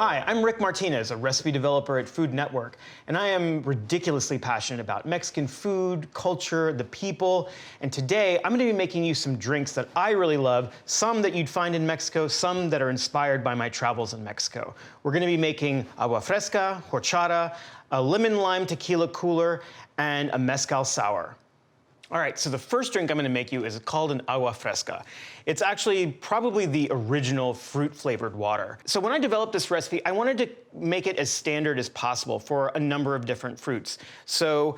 Hi, I'm Rick Martinez, a recipe developer at Food Network, and I am ridiculously passionate about Mexican food, culture, the people, and today I'm going to be making you some drinks that I really love, some that you'd find in Mexico, some that are inspired by my travels in Mexico. We're going to be making Agua Fresca, Horchata, a lemon lime tequila cooler, and a Mezcal sour. All right, so the first drink I'm gonna make you is called an Agua Fresca. It's actually probably the original fruit-flavored water. So when I developed this recipe, I wanted to make it as standard as possible for a number of different fruits. So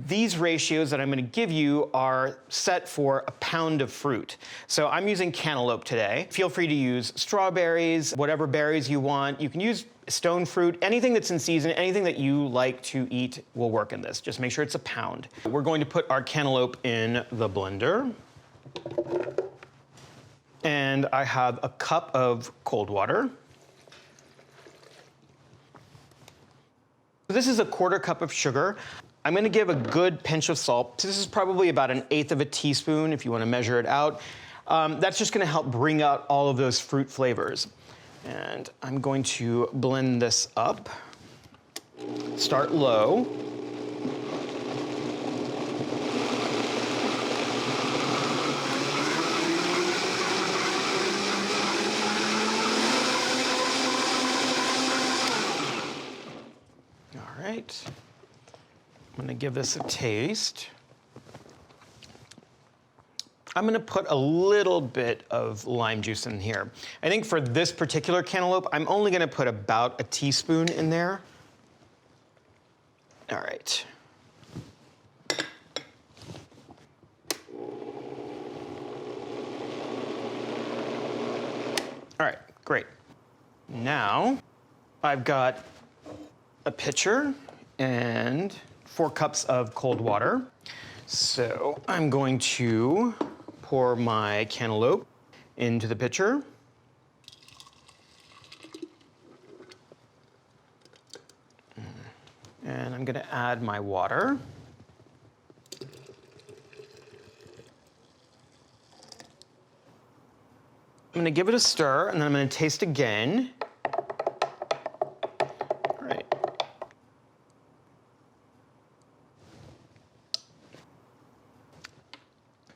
these ratios that I'm gonna give you are set for a pound of fruit. So I'm using cantaloupe today. Feel free to use strawberries, whatever berries you want. You can use stone fruit, anything that's in season, anything that you like to eat will work in this. Just make sure it's a pound. We're going to put our cantaloupe in the blender. And I have a cup of cold water. This is a quarter cup of sugar. I'm gonna give a good pinch of salt. This is probably about 1/8 of a teaspoon if you wanna measure it out. That's just gonna help bring out all of those fruit flavors. And I'm going to blend this up. Start low. All right. I'm gonna give this a taste. I'm gonna put a little bit of lime juice in here. I think for this particular cantaloupe, I'm only gonna put about a teaspoon in there. All right. All right, great. Now, I've got a pitcher and 4 cups of cold water. So I'm going to pour my cantaloupe into the pitcher. And I'm gonna add my water. I'm gonna give it a stir, and then I'm gonna taste again. All right.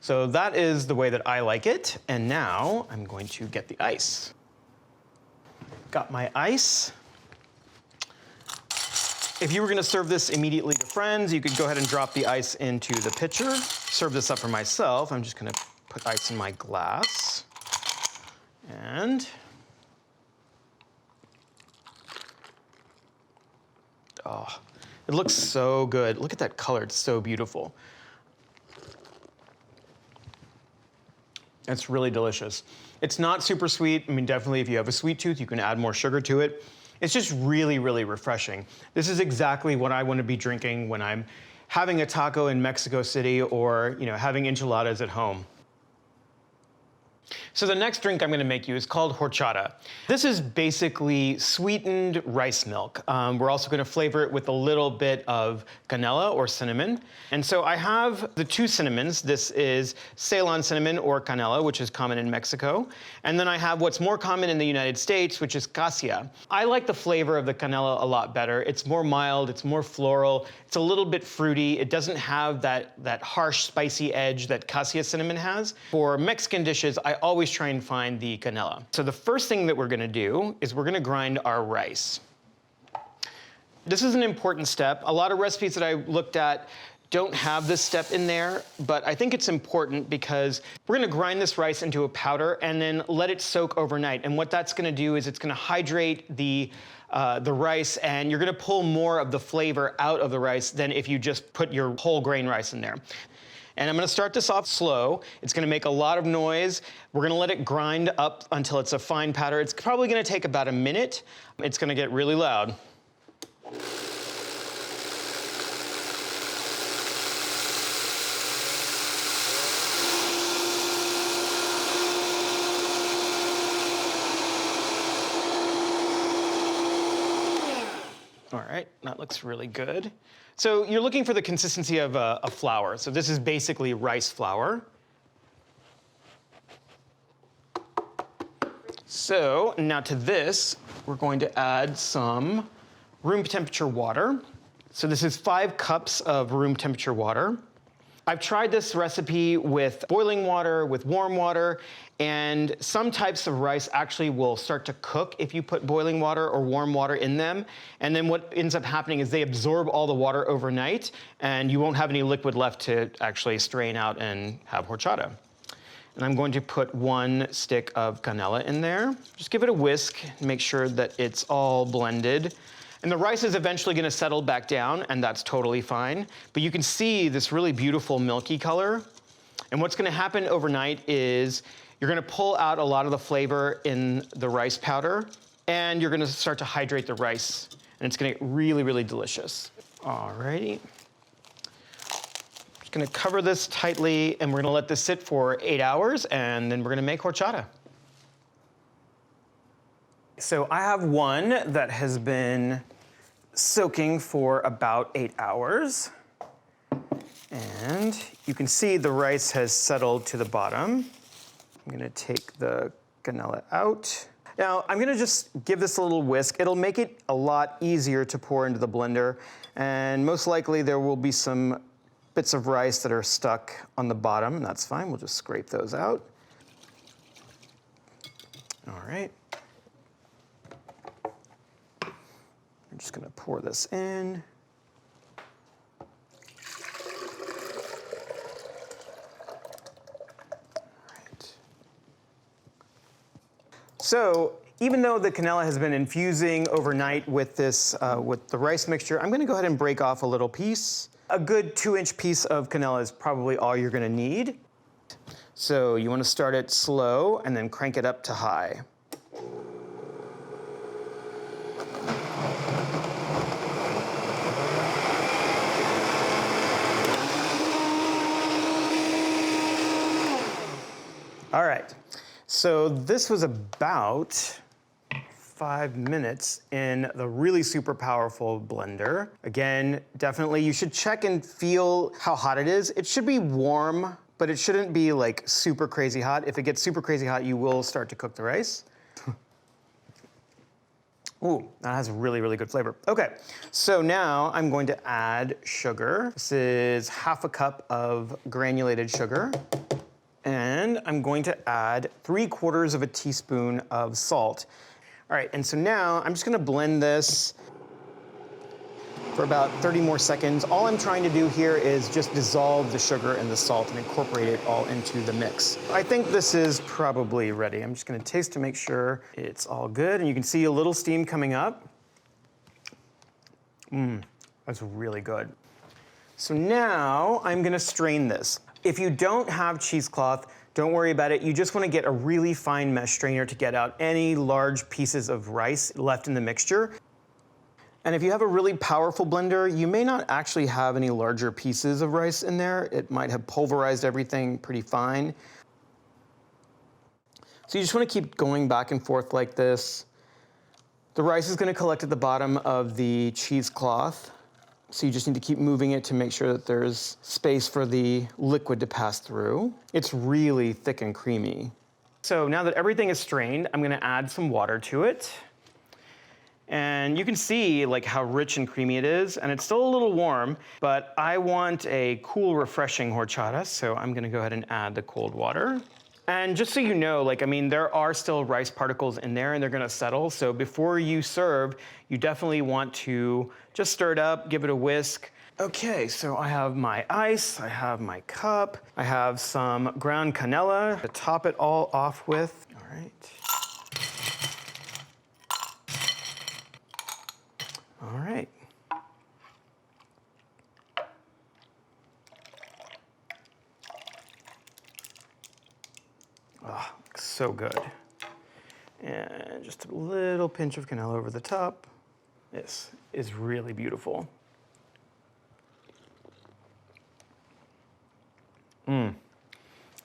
So that is the way that I like it. And now I'm going to get the ice. Got my ice. If you were gonna serve this immediately to friends, you could go ahead and drop the ice into the pitcher. Serve this up for myself. I'm just gonna put ice in my glass. And oh, it looks so good. Look at that color, it's so beautiful. It's really delicious. It's not super sweet. I mean, definitely if you have a sweet tooth, you can add more sugar to it. It's just really, really refreshing. This is exactly what I want to be drinking when I'm having a taco in Mexico City or, having enchiladas at home. So the next drink I'm gonna make you is called horchata. This is basically sweetened rice milk. We're also gonna flavor it with a little bit of canela or cinnamon. And so I have the 2 cinnamons. This is Ceylon cinnamon or canela, which is common in Mexico. And then I have what's more common in the United States, which is cassia. I like the flavor of the canela a lot better. It's more mild, it's more floral, it's a little bit fruity. It doesn't have that harsh, spicy edge that cassia cinnamon has. For Mexican dishes, I always try and find the canela. So the first thing that we're gonna do is we're gonna grind our rice. This is an important step. A lot of recipes that I looked at don't have this step in there, but I think it's important because we're gonna grind this rice into a powder and then let it soak overnight. And what that's gonna do is it's gonna hydrate the rice, and you're gonna pull more of the flavor out of the rice than if you just put your whole grain rice in there. And I'm gonna start this off slow. It's gonna make a lot of noise. We're gonna let it grind up until it's a fine powder. It's probably gonna take about a minute. It's gonna get really loud. All right, that looks really good. So you're looking for the consistency of a flour. So this is basically rice flour. So now to this, we're going to add some room temperature water. So this is 5 cups of room temperature water. I've tried this recipe with boiling water, with warm water, and some types of rice actually will start to cook if you put boiling water or warm water in them. And then what ends up happening is they absorb all the water overnight, and you won't have any liquid left to actually strain out and have horchata. And I'm going to put 1 stick of canela in there. Just give it a whisk and make sure that it's all blended. And the rice is eventually gonna settle back down, and that's totally fine. But you can see this really beautiful milky color. And what's gonna happen overnight is you're gonna pull out a lot of the flavor in the rice powder, and you're gonna start to hydrate the rice. And it's gonna get really, really delicious. Alrighty. Just gonna cover this tightly, and we're gonna let this sit for 8 hours, and then we're gonna make horchata. So I have one that has been soaking for about 8 hours. And you can see the rice has settled to the bottom. I'm gonna take the canela out. Now, I'm gonna just give this a little whisk. It'll make it a lot easier to pour into the blender. And most likely there will be some bits of rice that are stuck on the bottom, and that's fine. We'll just scrape those out. All right. I'm just gonna pour this in. So even though the canela has been infusing overnight with this, with the rice mixture, I'm gonna go ahead and break off a little piece. A good 2-inch piece of canela is probably all you're gonna need. So you wanna start it slow and then crank it up to high. All right, so this was about 5 minutes in the really super powerful blender. Again, definitely you should check and feel how hot it is. It should be warm, but it shouldn't be like super crazy hot. If it gets super crazy hot, you will start to cook the rice. Ooh, that has really, really good flavor. Okay, so now I'm going to add sugar. This is 1/2 cup of granulated sugar. And I'm going to add 3/4 teaspoon of salt. All right, and so now I'm just gonna blend this for about 30 more seconds. All I'm trying to do here is just dissolve the sugar and the salt and incorporate it all into the mix. I think this is probably ready. I'm just gonna taste to make sure it's all good. And you can see a little steam coming up. That's really good. So now I'm gonna strain this. If you don't have cheesecloth, don't worry about it. You just wanna get a really fine mesh strainer to get out any large pieces of rice left in the mixture. And if you have a really powerful blender, you may not actually have any larger pieces of rice in there. It might have pulverized everything pretty fine. So you just wanna keep going back and forth like this. The rice is gonna collect at the bottom of the cheesecloth. So you just need to keep moving it to make sure that there's space for the liquid to pass through. It's really thick and creamy. So now that everything is strained, I'm gonna add some water to it. And you can see like how rich and creamy it is, and it's still a little warm, but I want a cool, refreshing horchata, so I'm gonna go ahead and add the cold water. And just so you know, like, I mean, there are still rice particles in there and they're gonna settle, so before you serve, you definitely want to just stir it up, give it a whisk. Okay, so I have my ice, I have my cup, I have some ground canela to top it all off with. All right. All right. Oh, so good. And just a little pinch of canela over the top. This is really beautiful.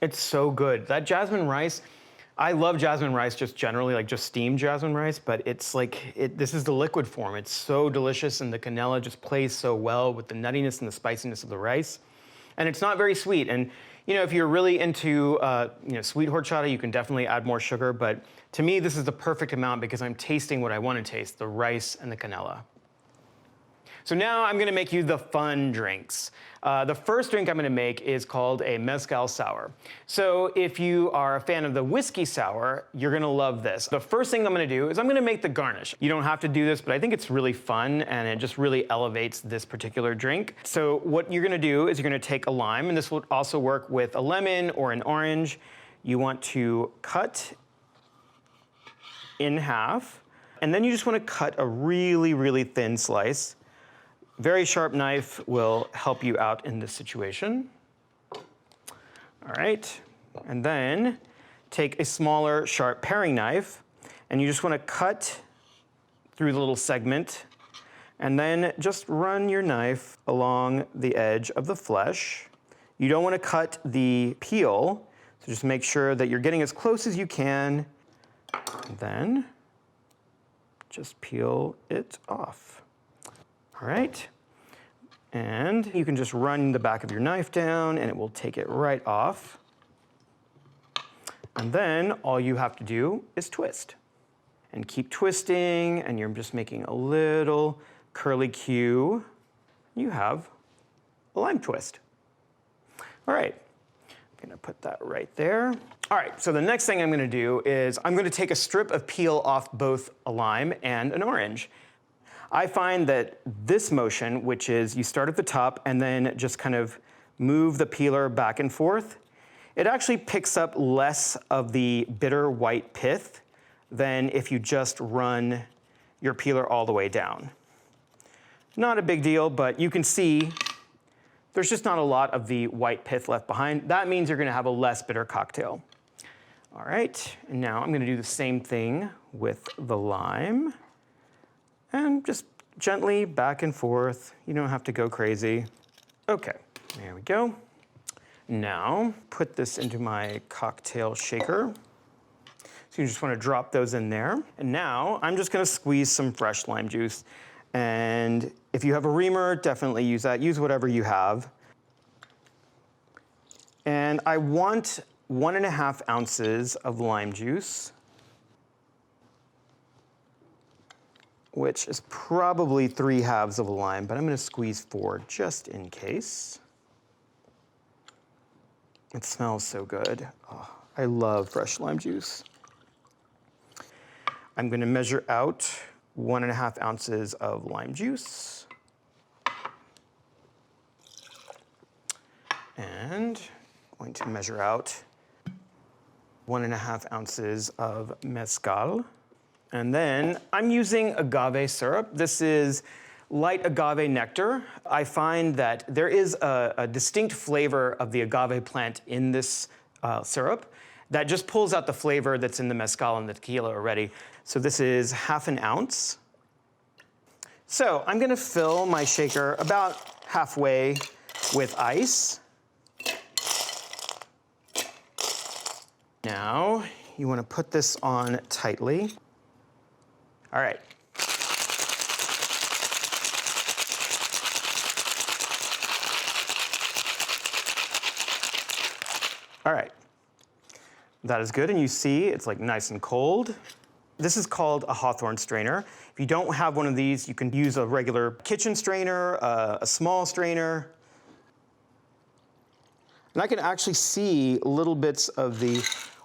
It's so good. That jasmine rice, I love jasmine rice just generally, like just steamed jasmine rice, but it's like, this is the liquid form. It's so delicious, and the canela just plays so well with the nuttiness and the spiciness of the rice. and it's not very sweet. And you know, if you're really into sweet horchata, you can definitely add more sugar, but to me, this is the perfect amount because I'm tasting what I want to taste, the rice and the canela. So now I'm gonna make you the fun drinks. The first drink I'm gonna make is called a Mezcal sour. So if you are a fan of the whiskey sour, you're gonna love this. The first thing I'm gonna do is I'm gonna make the garnish. You don't have to do this, but I think it's really fun and it just really elevates this particular drink. So what you're gonna do is you're gonna take a lime, and this will also work with a lemon or an orange. You want to cut in half, and then you just wanna cut a really, really thin slice. Very sharp knife will help you out in this situation. All right, and then take a smaller sharp paring knife, and you just wanna cut through the little segment, and then just run your knife along the edge of the flesh. You don't wanna cut the peel, so just make sure that you're getting as close as you can, and then just peel it off. All right, and you can just run the back of your knife down and it will take it right off. And then all you have to do is twist. And keep twisting, and you're just making a little curly Q. You have a lime twist. All right, I'm gonna put that right there. All right, so the next thing I'm gonna do is I'm gonna take a strip of peel off both a lime and an orange. I find that this motion, which is you start at the top and then just kind of move the peeler back and forth, it actually picks up less of the bitter white pith than if you just run your peeler all the way down. Not a big deal, but you can see there's just not a lot of the white pith left behind. That means you're gonna have a less bitter cocktail. All right, and now I'm gonna do the same thing with the lime. And just gently back and forth. You don't have to go crazy. Okay, there we go. Now, put this into my cocktail shaker. So you just wanna drop those in there. And now, I'm just gonna squeeze some fresh lime juice. And if you have a reamer, definitely use that. Use whatever you have. And I want 1.5 ounces of lime juice, which is probably 3/2 of a lime, but I'm gonna squeeze 4 just in case. It smells so good. Oh, I love fresh lime juice. I'm gonna measure out 1.5 ounces of lime juice. And I'm going to measure out 1.5 ounces of mezcal. And then I'm using agave syrup. This is light agave nectar. I find that there is a distinct flavor of the agave plant in this syrup that just pulls out the flavor that's in the mezcal and the tequila already. So this is 1/2 ounce. So I'm gonna fill my shaker about halfway with ice. Now, you wanna put this on tightly. All right. All right. That is good, and you see it's like nice and cold. This is called a Hawthorne strainer. If you don't have one of these, you can use a regular kitchen strainer, a small strainer. And I can actually see little bits of the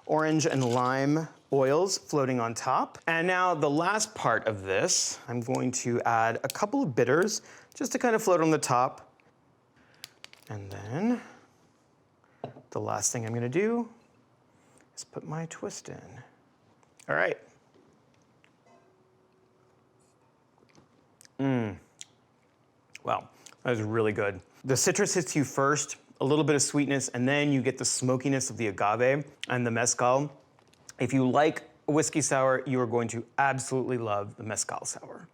orange and lime oils floating on top. And now the last part of this, I'm going to add a couple of bitters just to kind of float on the top. And then the last thing I'm gonna do is put my twist in. All right. Wow, that was really good. The citrus hits you first, a little bit of sweetness, and then you get the smokiness of the agave and the mezcal. If you like a whiskey sour, you are going to absolutely love the mezcal sour.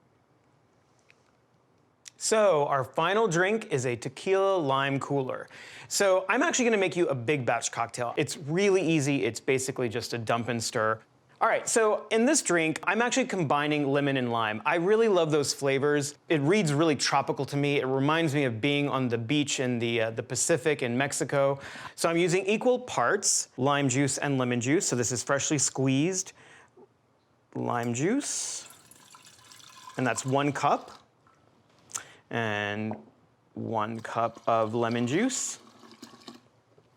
So our final drink is a tequila lime cooler. So I'm actually gonna make you a big batch cocktail. It's really easy. It's basically just a dump and stir. All right, so in this drink, I'm actually combining lemon and lime. I really love those flavors. It reads really tropical to me. It reminds me of being on the beach in the Pacific in Mexico. So I'm using equal parts lime juice and lemon juice. So this is freshly squeezed lime juice, and that's 1 cup, and 1 cup of lemon juice.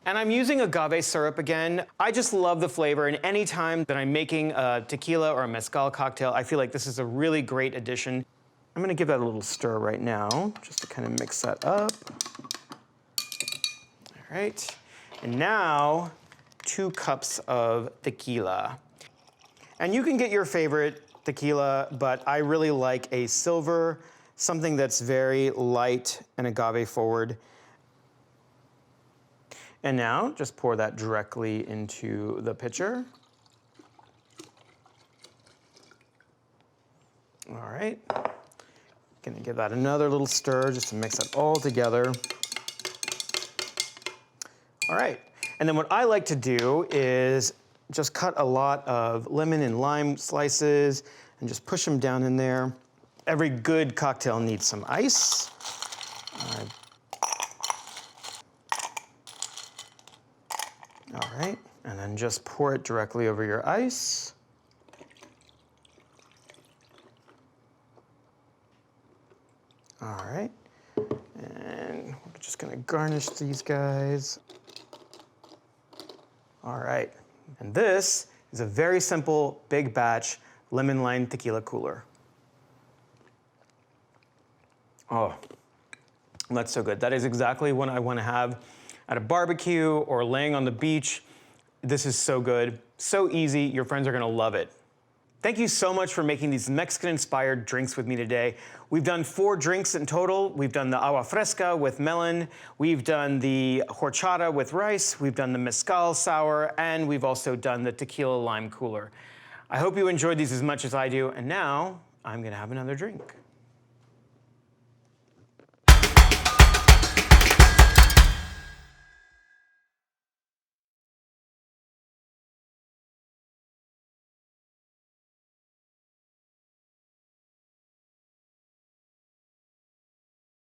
And I'm using agave syrup again. I just love the flavor, and any time that I'm making a tequila or a mezcal cocktail, I feel like this is a really great addition. I'm gonna give that a little stir right now, just to kind of mix that up. All right, and now 2 cups of tequila. And you can get your favorite tequila, but I really like a silver, something that's very light and agave forward. And now, just pour that directly into the pitcher. All right. Gonna give that another little stir just to mix it all together. All right. And then what I like to do is just cut a lot of lemon and lime slices and just push them down in there. Every good cocktail needs some ice. All right, and then just pour it directly over your ice. All right, and we're just gonna garnish these guys. All right, and this is a very simple, big batch lemon lime tequila cooler. Oh, that's so good. That is exactly what I wanna have at a barbecue or laying on the beach. This is so good, so easy. Your friends are gonna love it. Thank you so much for making these Mexican-inspired drinks with me today. We've done 4 drinks in total. We've done the Agua Fresca with melon. We've done the Horchata with rice. We've done the Mezcal sour, and we've also done the tequila lime cooler. I hope you enjoyed these as much as I do, and now I'm gonna have another drink.